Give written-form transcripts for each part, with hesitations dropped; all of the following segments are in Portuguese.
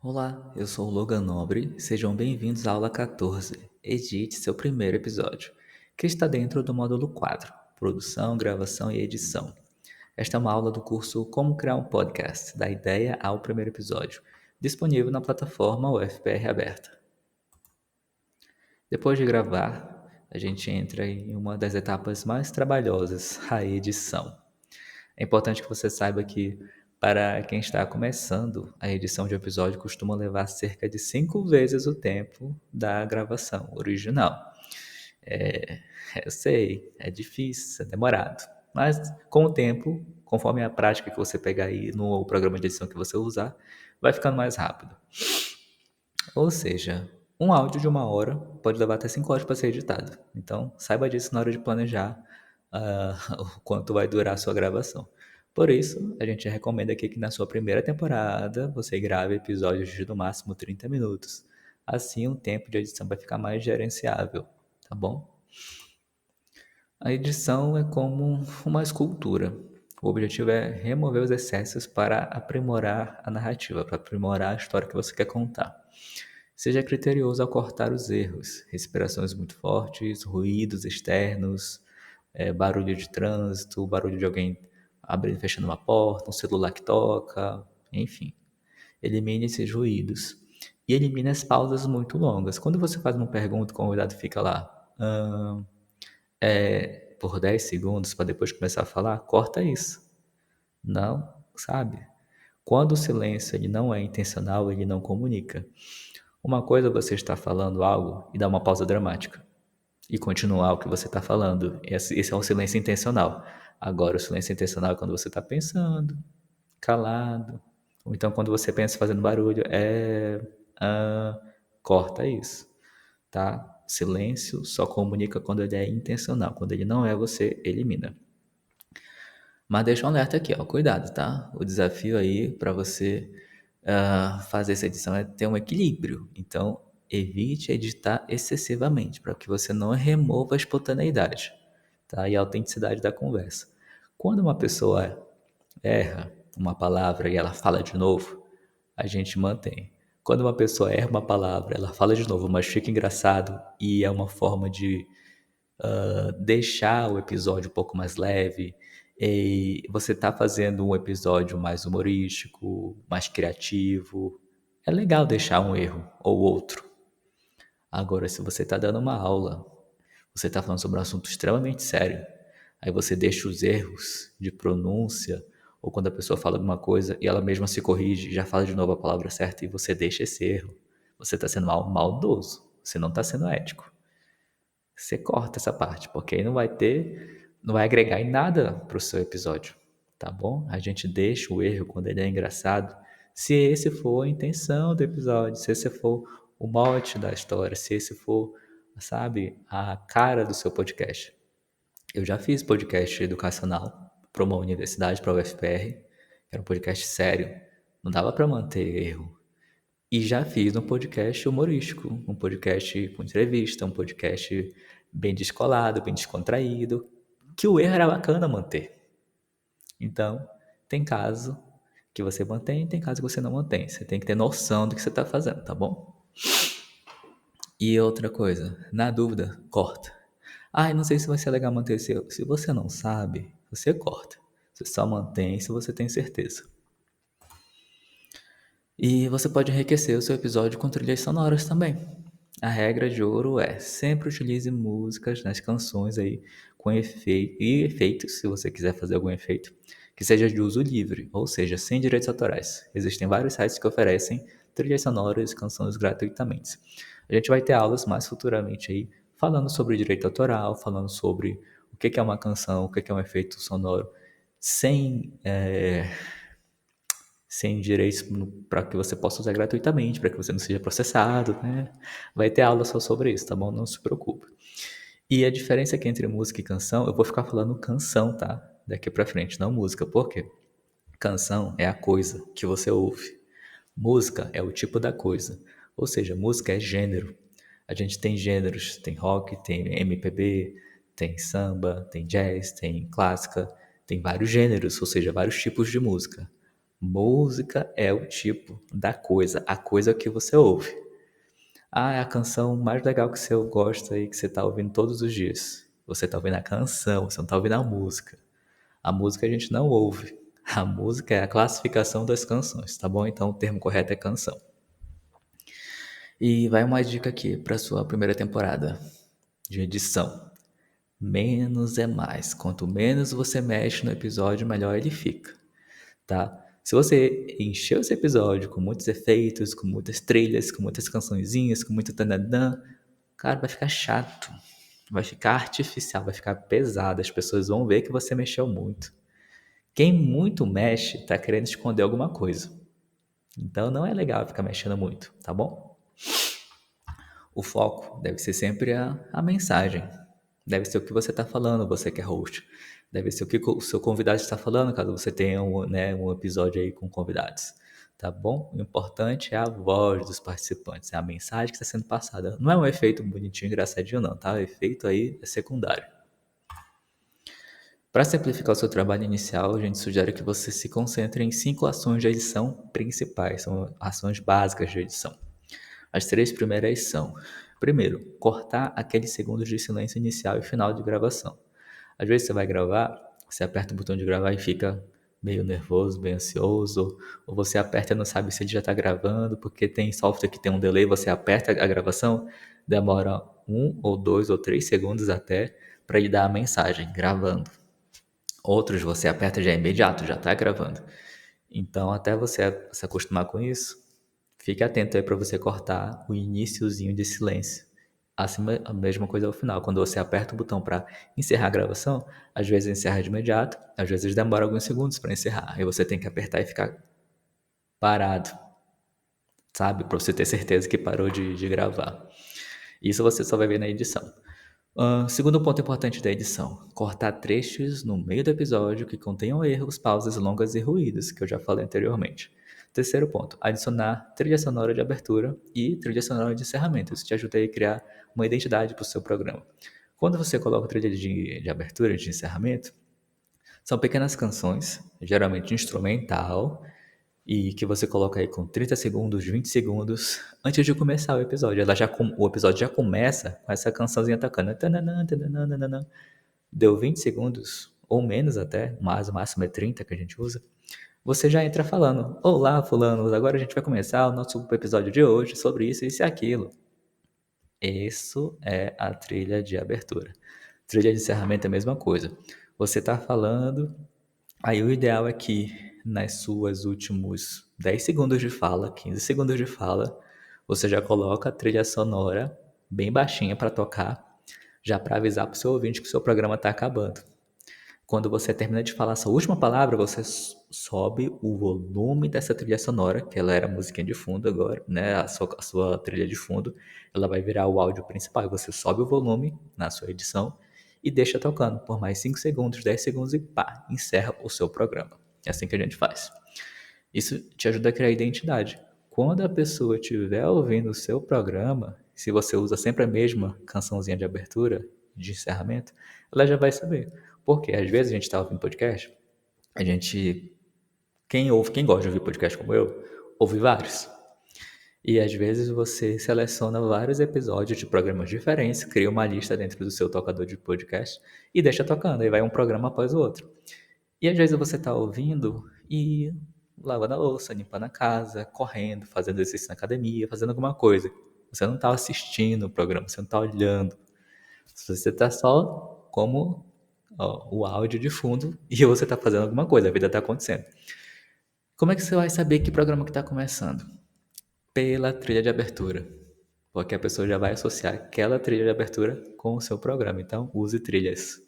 Olá, eu sou o Logan Nobre, sejam bem-vindos à aula 14. Edite seu primeiro episódio, que está dentro do módulo 4, Produção, Gravação e Edição. Esta é uma aula do curso Como Criar um Podcast, da ideia ao primeiro episódio, disponível na plataforma UFPR Aberta. Depois de gravar, a gente entra em uma das etapas mais trabalhosas, a edição. É importante que você saiba que, para quem está começando, a edição de um episódio costuma levar cerca de 5 vezes o tempo da gravação original. É, eu sei, é difícil, é demorado, mas com o tempo, conforme a prática que você pegar aí no programa de edição que você usar, vai ficando mais rápido. Ou seja, um áudio de 1 hora pode levar até 5 horas para ser editado. Então, saiba disso na hora de planejar o quanto vai durar a sua gravação. Por isso, a gente recomenda aqui que na sua primeira temporada você grave episódios de no máximo 30 minutos. Assim, o tempo de edição vai ficar mais gerenciável, tá bom? A edição é como uma escultura. O objetivo é remover os excessos para aprimorar a narrativa, para aprimorar a história que você quer contar. Seja criterioso ao cortar os erros, respirações muito fortes, ruídos externos, barulho de trânsito, barulho de alguém abrindo e fechando uma porta, um celular que toca, enfim. Elimine esses ruídos. E elimine as pausas muito longas. Quando você faz uma pergunta, o convidado fica lá por 10 segundos para depois começar a falar, corta isso. Não, sabe? Quando o silêncio ele não é intencional, ele não comunica. Uma coisa é você estar falando algo e dar uma pausa dramática e continuar o que você está falando. Esse é um silêncio intencional. Agora, o silêncio intencional é quando você está pensando, calado, ou então quando você pensa fazendo barulho, ah, corta isso, tá? Silêncio só comunica quando ele é intencional. Quando ele não é, você elimina. Mas deixa um alerta aqui, ó, cuidado, tá? O desafio aí para você fazer essa edição é ter um equilíbrio. Então, evite editar excessivamente, para que você não remova a espontaneidade, tá? E a autenticidade da conversa. Quando uma pessoa erra uma palavra e ela fala de novo, a gente mantém. Quando uma pessoa erra uma palavra, ela fala de novo, mas fica engraçado e é uma forma de deixar o episódio um pouco mais leve. E você está fazendo um episódio mais humorístico, mais criativo. É legal deixar um erro ou outro. Agora, se você está dando uma aula, você está falando sobre um assunto extremamente sério, aí você deixa os erros de pronúncia, ou quando a pessoa fala alguma coisa e ela mesma se corrige, já fala de novo a palavra certa e você deixa esse erro, você está sendo maldoso, você não está sendo ético. Você corta essa parte, porque aí não vai agregar em nada para o seu episódio, tá bom? A gente deixa o erro quando ele é engraçado, se esse for a intenção do episódio, se esse for o mote da história, se esse for, sabe, a cara do seu podcast. Eu já fiz podcast educacional para uma universidade, para a UFPR, que era um podcast sério, não dava para manter erro. E já fiz um podcast humorístico, um podcast com entrevista, um podcast bem descolado, bem descontraído, que o erro era bacana manter. Então, tem caso que você mantém, tem caso que você não mantém. Você tem que ter noção do que você está fazendo, tá bom? E outra coisa, na dúvida, corta. Ah, eu não sei se vai ser legal manter seu. Se você não sabe, você corta. Você só mantém se você tem certeza. E você pode enriquecer o seu episódio com trilhas sonoras também. A regra de ouro é sempre utilize músicas nas canções aí com efeitos, se você quiser fazer algum efeito, que seja de uso livre, ou seja, sem direitos autorais. Existem vários sites que oferecem trilhas sonoras e canções gratuitamente. A gente vai ter aulas mais futuramente aí falando sobre direito autoral, falando sobre o que é uma canção, o que é um efeito sonoro, sem sem direitos para que você possa usar gratuitamente, para que você não seja processado, né? Vai ter aula só sobre isso, tá bom? Não se preocupe. E a diferença aqui entre música e canção, eu vou ficar falando canção, tá? Daqui pra frente, não música. Por quê? Canção é a coisa que você ouve. Música é o tipo da coisa. Ou seja, música é gênero. A gente tem gêneros, tem rock, tem MPB, tem samba, tem jazz, tem clássica, tem vários gêneros, ou seja, vários tipos de música. Música é o tipo da coisa, a coisa que você ouve. Ah, é a canção mais legal que você gosta e que você tá ouvindo todos os dias. Você tá ouvindo a canção, você não tá ouvindo a música. A música a gente não ouve. A música é a classificação das canções, tá bom? Então o termo correto é canção. E vai uma dica aqui para sua primeira temporada de edição. Menos é mais. Quanto menos você mexe no episódio, melhor ele fica, tá? Se você encher esse episódio com muitos efeitos, com muitas trilhas, com muitas cançõezinhas, com muito tananã, cara, vai ficar chato. Vai ficar artificial, vai ficar pesado. As pessoas vão ver que você mexeu muito. Quem muito mexe tá querendo esconder alguma coisa. Então não é legal ficar mexendo muito, tá bom? O foco deve ser sempre a mensagem. Deve ser o que você está falando, você que é host. Deve ser o que o seu convidado está falando, caso você tenha um episódio aí com convidados. Tá bom? O importante é a voz dos participantes, é a mensagem que está sendo passada. Não é um efeito bonitinho, engraçadinho, não, tá? O efeito aí é secundário. Para simplificar o seu trabalho inicial, a gente sugere que você se concentre em 5 ações de edição principais, são ações básicas de edição. As 3 primeiras são: primeiro, cortar aqueles segundos de silêncio inicial e final de gravação. Às vezes você vai gravar, você aperta o botão de gravar e fica meio nervoso, bem ansioso, ou você aperta e não sabe se ele já está gravando, porque tem software que tem um delay, você aperta a gravação, demora 1 ou 2 ou 3 segundos até para ele dar a mensagem, gravando. Outros você aperta já é imediato, já está gravando. Então, até você se acostumar com isso, fique atento aí para você cortar o iniciozinho de silêncio. Assim, a mesma coisa ao final. Quando você aperta o botão para encerrar a gravação, às vezes encerra de imediato, às vezes demora alguns segundos para encerrar. Aí você tem que apertar e ficar parado, sabe? Para você ter certeza que parou de gravar. Isso você só vai ver na edição. Segundo ponto importante da edição: cortar trechos no meio do episódio que contenham erros, pausas longas e ruídos, que eu já falei anteriormente. Terceiro ponto: adicionar trilha sonora de abertura e trilha sonora de encerramento. Isso te ajuda a criar uma identidade para o seu programa. Quando você coloca trilha de abertura e de encerramento, são pequenas canções, geralmente instrumental, e que você coloca aí com 30 segundos, 20 segundos antes de começar o episódio. O episódio já começa com essa cançãozinha tocando. Tananã, tananã, tananã. Deu 20 segundos, ou menos até, mas o máximo é 30 que a gente usa. Você já entra falando: olá, fulanos, agora a gente vai começar o nosso episódio de hoje sobre isso, isso e aquilo. Isso é a trilha de abertura. Trilha de encerramento é a mesma coisa. Você está falando, aí o ideal é que nas suas últimos 10 segundos de fala, 15 segundos de fala, você já coloca a trilha sonora bem baixinha para tocar, já para avisar para o seu ouvinte que o seu programa está acabando. Quando você termina de falar a sua última palavra, você sobe o volume dessa trilha sonora, que ela era a musiquinha de fundo agora, né? A sua trilha de fundo, ela vai virar o áudio principal. Você sobe o volume na sua edição e deixa tocando por mais 5 segundos, 10 segundos e pá, encerra o seu programa. É assim que a gente faz. Isso te ajuda a criar identidade. Quando a pessoa estiver ouvindo o seu programa, se você usa sempre a mesma cançãozinha de abertura, de encerramento, ela já vai saber. Porque às vezes a gente está ouvindo podcast, a gente. Quem gosta de ouvir podcast como eu, ouve vários. E às vezes você seleciona vários episódios de programas diferentes, cria uma lista dentro do seu tocador de podcast e deixa tocando. Aí vai um programa após o outro. E às vezes você está ouvindo e lavando a louça, limpando a casa, correndo, fazendo exercício na academia, fazendo alguma coisa. Você não está assistindo o programa, você não está olhando. Você está só como o áudio de fundo e você está fazendo alguma coisa, a vida está acontecendo. Como é que você vai saber que programa que está começando? Pela trilha de abertura. Porque a pessoa já vai associar aquela trilha de abertura com o seu programa. Então, use trilhas.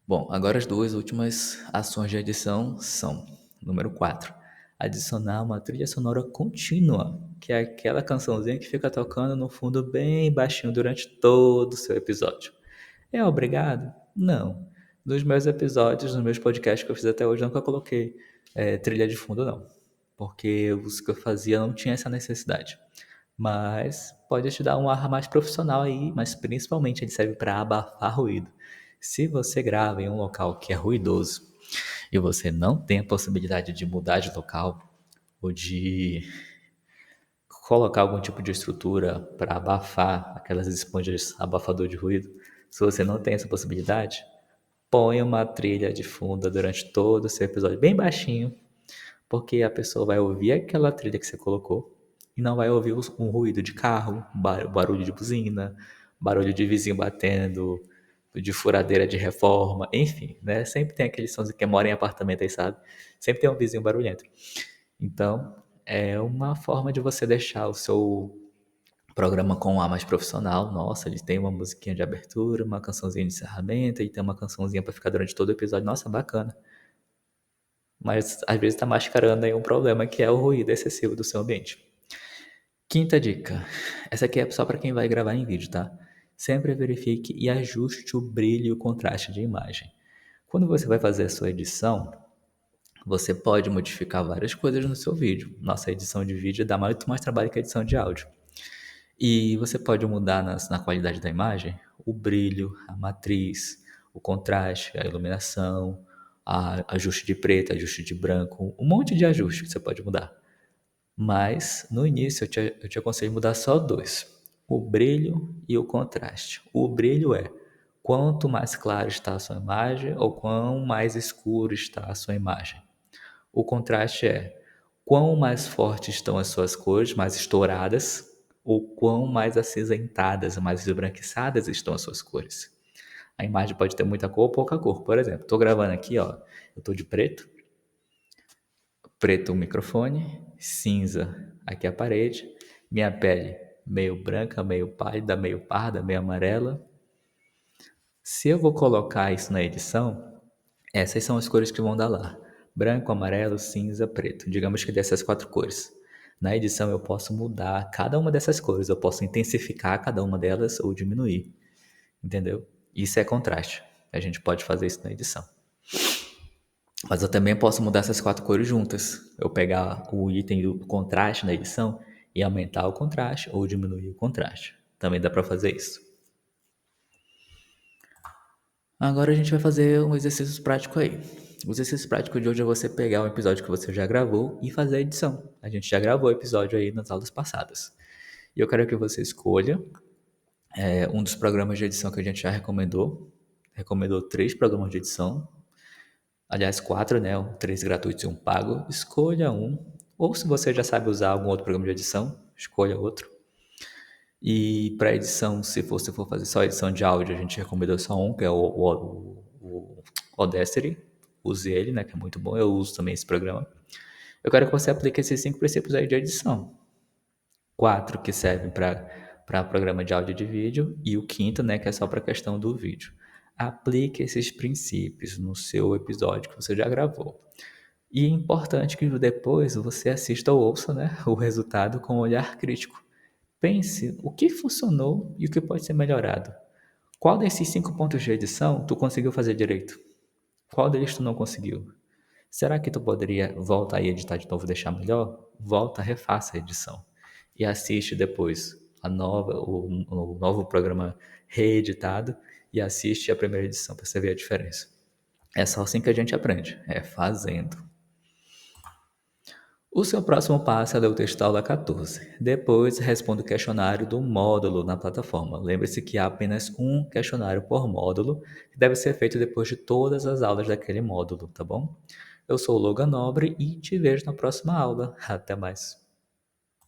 Bom, agora as duas últimas ações de edição são: número 4, adicionar uma trilha sonora contínua, que é aquela cançãozinha que fica tocando no fundo bem baixinho durante todo o seu episódio. É obrigado? Não. Nos meus episódios, nos meus podcasts que eu fiz até hoje, eu nunca coloquei trilha de fundo, não. Porque os que eu fazia não tinha essa necessidade. Mas pode te dar um ar mais profissional aí, mas principalmente ele serve para abafar ruído. Se você grava em um local que é ruidoso e você não tem a possibilidade de mudar de local ou de colocar algum tipo de estrutura para abafar aquelas esponjas abafador de ruído, se você não tem essa possibilidade, põe uma trilha de fundo durante todo o seu episódio bem baixinho, porque a pessoa vai ouvir aquela trilha que você colocou e não vai ouvir um ruído de carro, barulho de buzina, barulho de vizinho batendo, de furadeira de reforma, enfim, né? Sempre tem aquele somzinho que mora em apartamento aí, sabe? Sempre tem um vizinho barulhento. Então, é uma forma de você deixar o seu programa com um ar mais profissional. Nossa, ele tem uma musiquinha de abertura, uma cançãozinha de encerramento e tem uma cançãozinha para ficar durante todo o episódio. Nossa, bacana. Mas às vezes está mascarando aí um problema que é o ruído excessivo do seu ambiente. Quinta dica. Essa aqui é só para quem vai gravar em vídeo, tá? Sempre verifique e ajuste o brilho e o contraste de imagem. Quando você vai fazer a sua edição, você pode modificar várias coisas no seu vídeo. Nossa edição de vídeo dá muito mais trabalho que a edição de áudio. E você pode mudar na qualidade da imagem o brilho, a matriz, o contraste, a iluminação, ajuste de preto, ajuste de branco, um monte de ajustes que você pode mudar. Mas no início eu te aconselho mudar só dois: o brilho e o contraste. O brilho é quanto mais claro está a sua imagem ou quão mais escuro está a sua imagem. O contraste é quão mais fortes estão as suas cores, mais estouradas, ou quão mais acinzentadas, mais esbranquiçadas estão as suas cores. A imagem pode ter muita cor ou pouca cor. Por exemplo, estou gravando aqui, ó, eu estou de preto, preto o microfone, cinza aqui a parede, minha pele meio branca, meio pálida, meio parda, meio amarela. Se eu vou colocar isso na edição, essas são as cores que vão dar lá: branco, amarelo, cinza, preto. Digamos que dessas quatro cores. Na edição eu posso mudar cada uma dessas cores, eu posso intensificar cada uma delas ou diminuir, entendeu? Isso é contraste. A gente pode fazer isso na edição. Mas eu também posso mudar essas quatro cores juntas. Eu pegar o item do contraste na edição e aumentar o contraste ou diminuir o contraste. Também dá para fazer isso. Agora a gente vai fazer um exercício prático aí. O exercício prático de hoje é você pegar um episódio que você já gravou e fazer a edição. A gente já gravou o episódio aí nas aulas passadas. E eu quero que você escolha um dos programas de edição que a gente já recomendou. Recomendou 3 programas de edição. Aliás, 4, né? 3 gratuitos e um pago. Escolha um. Ou se você já sabe usar algum outro programa de edição, escolha outro. E para edição, se você for fazer só edição de áudio, a gente recomendou só um, que é o Audacity. Use ele, né? Que é muito bom. Eu uso também esse programa. Eu quero que você aplique esses 5 princípios aí de edição. 4 que servem para programa de áudio e de vídeo, e o quinto, né, que é só para a questão do vídeo. Aplique esses princípios no seu episódio que você já gravou. E é importante que depois você assista ou ouça, né, o resultado com um olhar crítico. Pense o que funcionou e o que pode ser melhorado. Qual desses 5 pontos de edição tu conseguiu fazer direito? Qual deles tu não conseguiu? Será que tu poderia voltar e editar de novo e deixar melhor? Volta, refaça a edição. E assiste depois o novo programa reeditado e assiste a primeira edição para você ver a diferença. É só assim que a gente aprende, é fazendo. O seu próximo passo é ler o texto da aula 14. Depois, responda o questionário do módulo na plataforma. Lembre-se que há apenas um questionário por módulo, que deve ser feito depois de todas as aulas daquele módulo, tá bom? Eu sou o Logan Nobre e te vejo na próxima aula. Até mais.